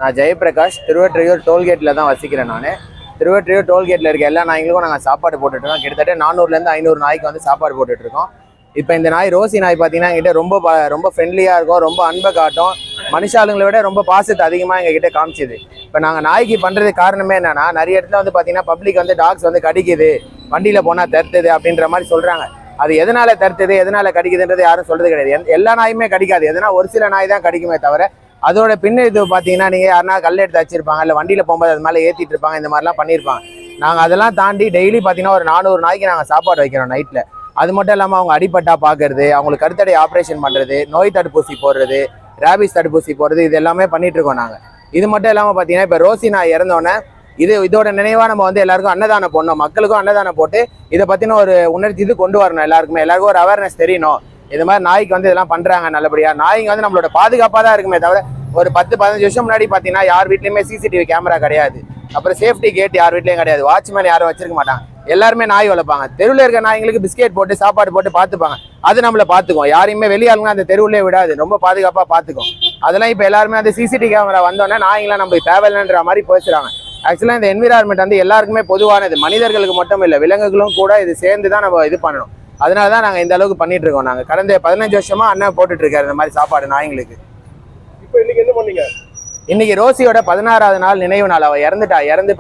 நான் ஜெயபிரகாஷ் திருவொற்றியூர் டோல்கேட்டில் தான் வசிக்கிறேன். நான் திருவொற்றியூர் டோல்கேட்டில் இருக்க எல்லா நாய்களுக்கும் நாங்கள் சாப்பாடு போட்டுட்ருக்கோம். கிட்டத்தட்ட 400லேருந்து 500 நாய்க்கு வந்து சாப்பாடு போட்டுட்ருக்கோம். இப்போ இந்த நாய் ரோசி நாய் பார்த்தீங்கன்னா எங்கிட்ட ரொம்ப ஃப்ரெண்ட்லியாக இருக்கும், ரொம்ப அன்பை காட்டும். மனுஷாளுங்களை விட ரொம்ப பாசத்தை அதிகமாக எங்ககிட்ட காமிச்சிது. இப்போ நாங்கள் நாய்க்கு பண்ணுறது காரணமே என்னென்னா, நிறைய இடத்துல வந்து பார்த்தீங்கன்னா பப்ளிக் வந்து டாக்ஸ் வந்து கடிக்குது, வண்டியில் போனால் தருத்துது அப்படின்ற மாதிரி சொல்கிறாங்க. அது எதனால தருத்துது, எதனால கடிக்குதுன்றது யாரும் சொல்கிறது கிடையாது. எல்லா நாயுமே கடிக்காது, எதனா ஒரு சில நாய் தான் கடிக்குமே தவிர. அதோட இது பார்த்தீங்கன்னா நீங்கள் யாருனா கல் எடுத்து வச்சிருப்பாங்க, இல்லை வண்டியில் போகும்போது அது மேலே ஏற்றிட்டு இருப்பாங்க, இந்த மாதிரிலாம் பண்ணியிருப்பாங்க. நாங்கள் அதெல்லாம் தாண்டி டெய்லி பார்த்தீங்கன்னா ஒரு 400 நாய்க்கு நாங்கள் சாப்பாடு வைக்கிறோம் நைட்டில். அது மட்டும் இல்லாமல் அவங்க அடிப்பட்டா பார்க்கறது, அவங்களுக்கு கருத்தடை ஆப்ரேஷன் பண்ணுறது, நோய் தடுப்பூசி போடுறது, ரேபிஸ் தடுப்பூசி போடுறது, இது எல்லாமே பண்ணிட்டு இருக்கோம் நாங்கள். இது மட்டும் இல்லாமல் பார்த்தீங்கன்னா இப்போ ரோசி நாய் இறந்தோடனே இதோட நினைவாக நம்ம வந்து எல்லாருக்கும் அன்னதானம் போடணும், மக்களுக்கும் அன்னதானம் போட்டு இதை பற்றின ஒரு உணர்ச்சி கொண்டு வரணும். எல்லாருக்கும் ஒரு அவேர்னஸ் தெரியணும். இது மாதிரி நாய்க்கு வந்து இதெல்லாம் பண்ணுறாங்க நல்லபடியாக. நாய்ங்க வந்து நம்மளோட பாதுகாப்பாக தான் இருக்குமே தவிர, ஒரு 10-15 வருஷம் முன்னாடி பார்த்தீங்கன்னா யார் வீட்லையுமே சிசிடிவி கேமரா கிடையாது, அப்புறம் சேஃப்டி கேட் யார் வீட்லையும் கிடையாது, வாட்ச்மேன் யாரும் வச்சிருக்க மாட்டாங்க. எல்லாருமே நாய் வளர்ப்பாங்க. தெருவில் இருக்க நாய்களுக்கு பிஸ்கெட் போட்டு சாப்பாடு போட்டு பார்த்துப்பாங்க, அது நம்மளை பார்த்துக்கும். யாரையுமே வெளியாளுங்க அந்த தெருவிலே விடாது, ரொம்ப பாதுகாப்பாக பார்த்துக்கும். அதெல்லாம் இப்போ எல்லாருமே அந்த சிசிடிவி கேமரா வந்தோடனே நாய்ங்களாம் நம்மளுக்கு தேவையில்லைன்ற மாதிரி பேசுகிறாங்க. ஆக்சுவலாக இந்த என்விரான்மெண்ட் வந்து எல்லாருக்குமே பொதுவானது, மனிதர்களுக்கு மட்டும் இல்லை, விலங்குகளும் கூட இது சேர்ந்து தான் நம்ம இது பண்ணணும். அதனால தான் நாங்கள் இந்த அளவுக்கு பண்ணிட்டு இருக்கோம். நாங்கள் கடந்த 15 வருஷமா அண்ணன் போட்டுட்டு இருக்காரு இந்த மாதிரி சாப்பாடு நாய்ங்களுக்கு. இப்போ இன்னைக்கு என்ன பண்ணீங்க? இன்னைக்கு ரோசியோட 16வது நாள் நினைவு நாள். அவள் இறந்து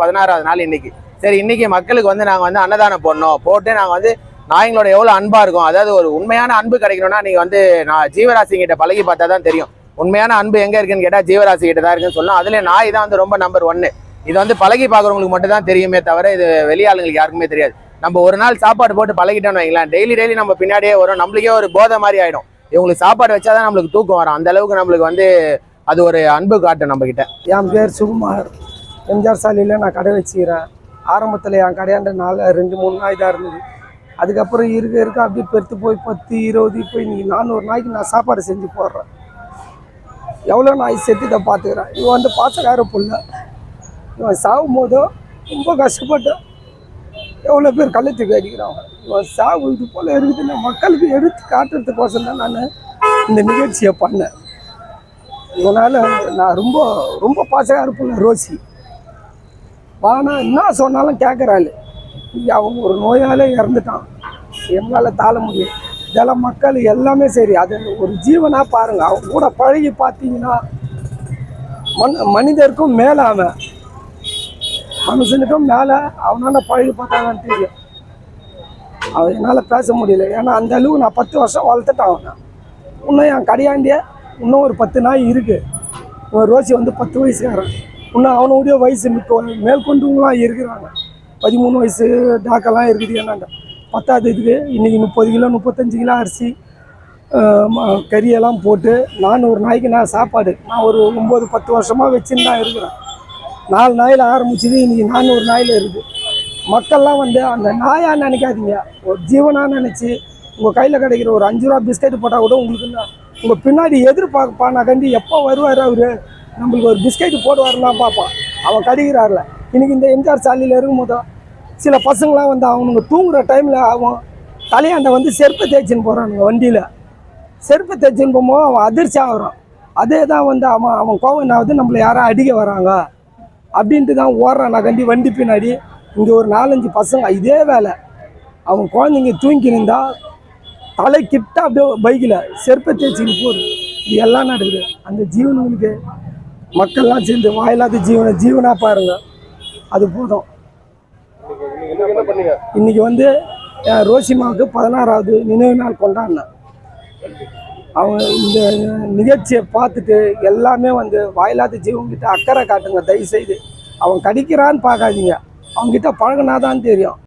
16வது நாள் இன்னைக்கு. சரி, இன்னைக்கு மக்களுக்கு வந்து நாங்கள் வந்து அன்னதானம் போட்டு நாங்கள் வந்து நாய்களோட எவ்வளோ அன்பா இருக்கும். அதாவது ஒரு உண்மையான அன்பு கிடைக்கணும்னா நீங்க வந்து நான் ஜீவராசி கிட்ட பழகி பார்த்தா தான் தெரியும். உண்மையான அன்பு எங்க இருக்குன்னு கேட்டால் ஜீவராசி கிட்ட தான் இருக்குன்னு சொல்லலாம். அதுல நாய் தான் வந்து ரொம்ப நம்பர் 1. இது வந்து பழகி பார்க்குறவங்களுக்கு மட்டும் தான் தெரியுமே தவிர இது வெளியாளுங்களுக்கு யாருக்குமே தெரியாது. நம்ம ஒரு நாள் சாப்பாடு போட்டு பழகிட்டோம்னு வைங்களேன், டெய்லி நம்ம பின்னாடியே வரும். நம்மளுக்கே ஒரு போதை மாதிரி ஆயிடும். இவங்களுக்கு சாப்பாடு வச்சாதான் நம்மளுக்கு தூக்கம் வரும். அந்த அளவுக்கு நம்மளுக்கு வந்து அது ஒரு அன்பு காட்டும் நம்ம கிட்ட. என் பேர் சுகுமார். எம்ஜிஆர் சாலையில் நான் கடை வச்சுக்கிறேன். ஆரம்பத்தில் என் கடையாண்ட 2-3 நாய் தான் இருந்தது. அதுக்கப்புறம் இருக்க அப்படியே பெருத்து போய் 10-20 இப்போ இன்னைக்கு 400 நாய்க்கு நான் சாப்பாடு செஞ்சு போடுறேன். எவ்வளோ நாய் செத்துட்ட பார்த்துக்கிறேன். இவன் வந்து பாசக்கார புள்ள. இவன் சாகும் போதும் ரொம்ப கஷ்டப்பட்டேன். எவ்வளோ பேர் கள்ளத்துக்கு அடிக்கிறாங்க. இவன் சாவு இது போல் இருக்குதுன்னு மக்களுக்கு எடுத்து காட்டுறதுக்கோசம் தான் நான் இந்த நிகழ்ச்சியை பண்ணேன். இவனால் நான் ரொம்ப ரொம்ப பாசக்கார புள்ள ரோசி. ஆனால் என்ன சொன்னாலும் கேட்குறாள். அவன் ஒரு நோயால் இறந்துட்டான், எங்களால் தாழ முடியும். இதெல்லாம் மக்கள் எல்லாமே சரி, அது ஒரு ஜீவனாக பாருங்கள். அவன் கூட பழகி பார்த்தீங்கன்னா மனிதருக்கும் மேலே, அவன் மனுஷனுக்கும் மேலே அவனால் பழகி பார்த்தாங்கன்னு தெரியும். அவன் என்னால் பேச முடியல. ஏன்னா அந்த அளவுக்கு நான் 10 வருஷம் வளர்த்துட்டான் அவனை. இன்னும் என் கடையாண்டிய இன்னும் ஒரு 10 நாய் இருக்குது. இவன் ரோசி வந்து 10 வயசுக்காரன். இன்னும் அவனுடைய வயசு மேற்கொண்டுலாம் இருக்கிறாங்க. 13 வயசு டாக்கெல்லாம் இருக்குது. என்னங்க 10வது இதுக்கு இன்றைக்கி 30 கிலோ 35 கிலோ அரிசி கறியெல்லாம் போட்டு 400 நாய்க்கு நான் சாப்பாடு நான் ஒரு 9-10 வருஷமாக வச்சுன்னு தான் இருக்கிறேன். 4 நாயில் ஆரம்பிச்சது இன்றைக்கி 400 நாயில் இருக்குது. மக்கள்லாம் வந்து அந்த நாயாக நினைக்காதீங்க, ஒரு ஜீவனாக நினச்சி உங்கள் கையில் கிடைக்கிற ஒரு 5 ரூபா பிஸ்கெட்டு போட்டால் கூட உங்களுக்கு உங்கள் பின்னாடி எதிர்பார்ப்பானா கண்டி எப்போ வருவார் அவர் நம்மளுக்கு ஒரு பிஸ்கெட்டு போடுவாருலாம் பார்ப்பான். அவன் கடிக்கிறார்ல. இன்றைக்கி இந்த எம்ஜிஆர் சாலையில் இருக்கும்போது சில பசங்களாம் வந்து அவனுங்க தூங்குகிற டைமில் அவன் தலையாண்டை வந்து செருப்பை தேய்ச்சின்னு போகிறானுங்க. வண்டியில் செருப்பை தேய்ச்சின்னு போகும்போது அவன் அதிர்ச்சி ஆகிறான். அதே தான் வந்து அவன் கோவம் என்னாவது நம்மளை யாரும் அடிக்க வராங்க அப்படின்ட்டு தான் ஓடுறான். நான் கண்டி வண்டி பின்னாடி இங்கே ஒரு 4-5 பசங்க இதே வேலை. அவன் குழந்தைங்க தூங்கினிருந்தா தலை கிட்ட அப்படியே பைக்கில் செருப்பை தேய்ச்சின்னு போகுது. இது எல்லாம் நடக்குது. அந்த ஜீவனுங்களுக்கு மக்கள்லாம் சேர்ந்து வாயில்லாத ஜீவனாக பாருங்க, அது போதும். இன்னைக்கு வந்து ரோசிமாவுக்கு 16வது நினைவு நாள் கொண்டாடினேன். அவங்க இந்த நிகழ்ச்சியை பார்த்துட்டு எல்லாமே வந்து வாயில்லாத ஜீவன்கிட்ட அக்கறை காட்டுங்க தயவுசெய்து. அவன் கடிக்கிறான்னு பார்க்காதீங்க, அவங்ககிட்ட பழகினாதான் தெரியும்.